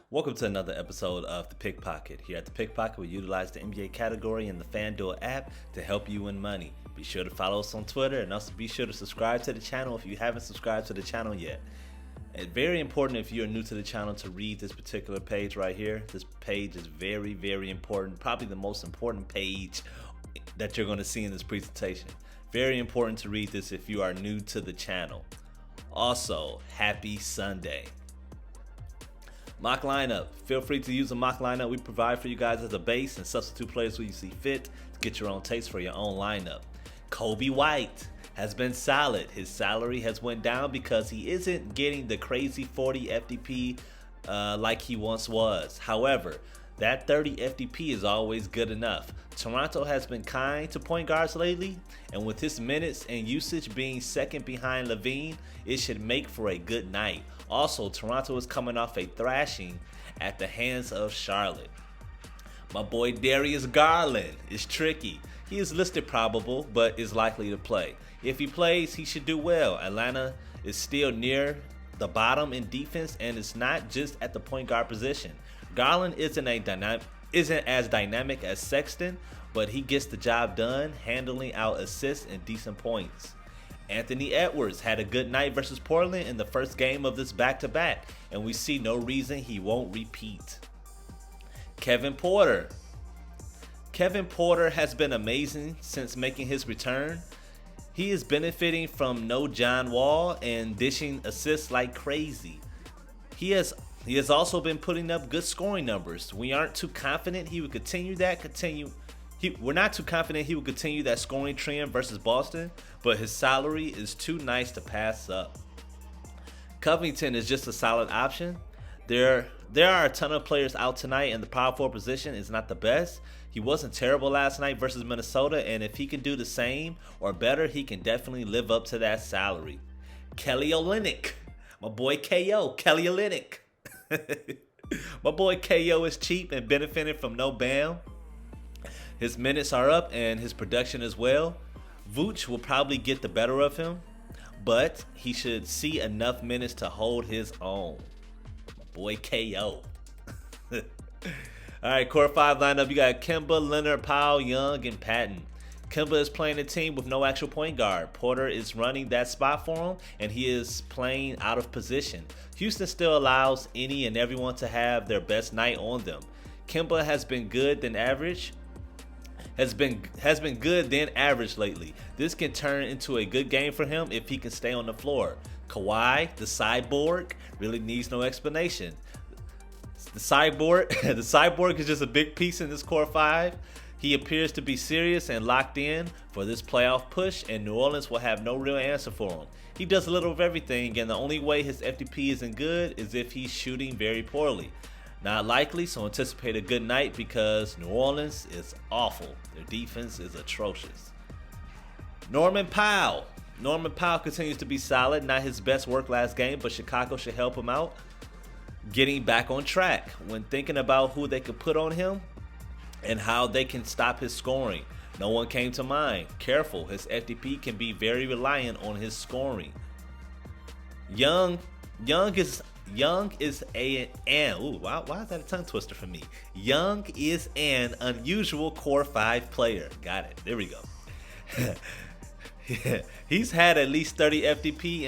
Welcome to another episode of The Pickpocket. Here at The Pickpocket, we utilize the NBA category in the Fanduel app to help you win money. Be sure to follow us on Twitter and also be sure to subscribe to the channel if you haven't subscribed to the channel yet. It's very important if you're new to the channel to read this particular page right here. This page is very, very important. Probably the most important page that you're going to see in this presentation. Very important to read this if you are new to the channel. Also, happy Sunday. Mock lineup. Feel free to use a mock lineup we provide for you guys as a base and substitute players who you see fit to get your own taste for your own lineup. Kobe White has been solid. His salary has went down because he isn't getting the crazy 40 FDP like he once was. However, that 30 FDP is always good enough. Toronto has been kind to point guards lately, and with his minutes and usage being second behind Levine, it should make for a good night. Also, Toronto is coming off a thrashing at the hands of Charlotte. My boy Darius Garland is tricky. He is listed probable, but is likely to play. If he plays, he should do well. Atlanta is still near the bottom in defense, and it's not just at the point guard position. Garland isn't as dynamic as Sexton, but he gets the job done, handling out assists and decent points. Anthony Edwards had a good night versus Portland in the first game of this back-to-back, and we see no reason he won't repeat. Kevin Porter. Kevin Porter has been amazing since making his return. He is benefiting from no John Wall and dishing assists like crazy. He has also been putting up good scoring numbers. We aren't too confident he would continue that. We're not too confident he would continue that scoring trend versus Boston, but his salary is too nice to pass up. Covington is just a solid option. There are a ton of players out tonight, and the power forward position is not the best. He wasn't terrible last night versus Minnesota, and if he can do the same or better, he can definitely live up to that salary. Kelly Olynyk, my boy KO, Kelly Olynyk. My boy KO is cheap and benefiting from no Bam. His minutes are up and his production as well. Vooch will probably get the better of him, but he should see enough minutes to hold his own. My boy KO. All right, core 5 lineup. You got Kemba, Leonard, Powell, Young, and Patton. Kemba is playing a team with no actual point guard. Porter is running that spot for him, and he is playing out of position. Houston still allows any and everyone to have their best night on them. Kemba has been good than average. Has been good then average lately. This can turn into a good game for him if he can stay on the floor. Kawhi, the cyborg, really needs no explanation. The cyborg is just a big piece in this core 5. He appears to be serious and locked in for this playoff push, and New Orleans will have no real answer for him. He does a little of everything, and the only way his FDP isn't good is if he's shooting very poorly. Not likely, so anticipate a good night because New Orleans is awful. Their defense is atrocious. Norman Powell. Norman Powell continues to be solid. Not his best work last game, but Chicago should help him out getting back on track. When thinking about who they could put on him and how they can stop his scoring, no one came to mind. Careful, his FDP can be very reliant on his scoring. Young is why is that a tongue twister for me? Young is an unusual core 5 player. Got it. There we go. He's had at least 30 FDP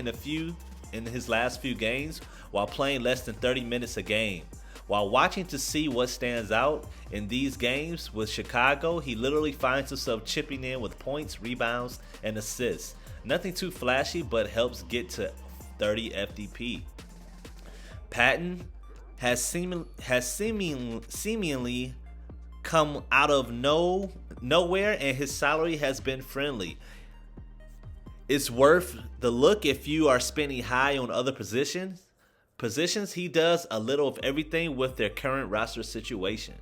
in his last few games while playing less than 30 minutes a game. While watching to see what stands out in these games with Chicago, he literally finds himself chipping in with points, rebounds, and assists. Nothing too flashy, but helps get to 30 FDP. Patton has seemingly come out of nowhere, and his salary has been friendly. It's worth the look if you are spending high on other positions. He does a little of everything with their current roster situation.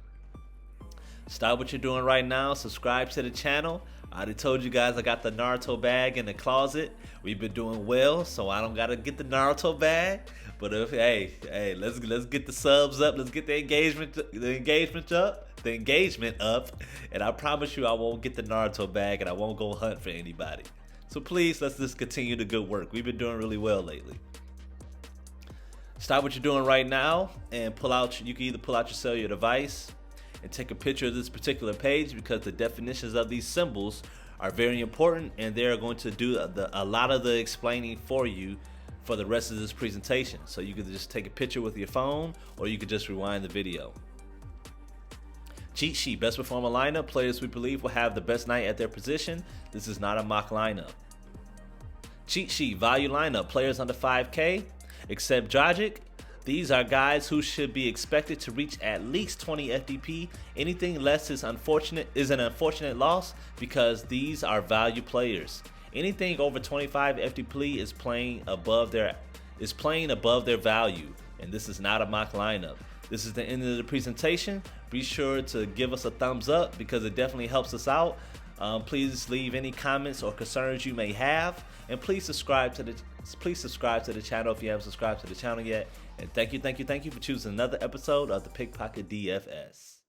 Stop what you're doing right now. Subscribe to the channel. I already told you guys I got the Naruto bag in the closet. We've been doing well, so I don't gotta get the Naruto bag. But let's get the subs up. Let's get the engagement up. And I promise you, I won't get the Naruto bag, and I won't go hunt for anybody. So please, let's just continue the good work. We've been doing really well lately. Stop what you're doing right now and you can either pull out your cellular device and take a picture of this particular page, because the definitions of these symbols are very important and they're going to do a lot of the explaining for you for the rest of this presentation. So you can just take a picture with your phone, or you could just rewind the video. Cheat sheet: best performer lineup. Players we believe will have the best night at their position. This is not a mock lineup. Cheat sheet: value lineup. Players under 5K, except Dragic. These are guys who should be expected to reach at least 20 FDP. Anything less is an unfortunate loss, because these are value players. Anything over 25 FDP is playing above their value, and this is not a mock lineup. This is the end of the presentation. Be sure to give us a thumbs up, because it definitely helps us out. Please leave any comments or concerns you may have, and please subscribe to the channel if you haven't subscribed to the channel yet. And thank you for choosing another episode of the Pickpocket DFS.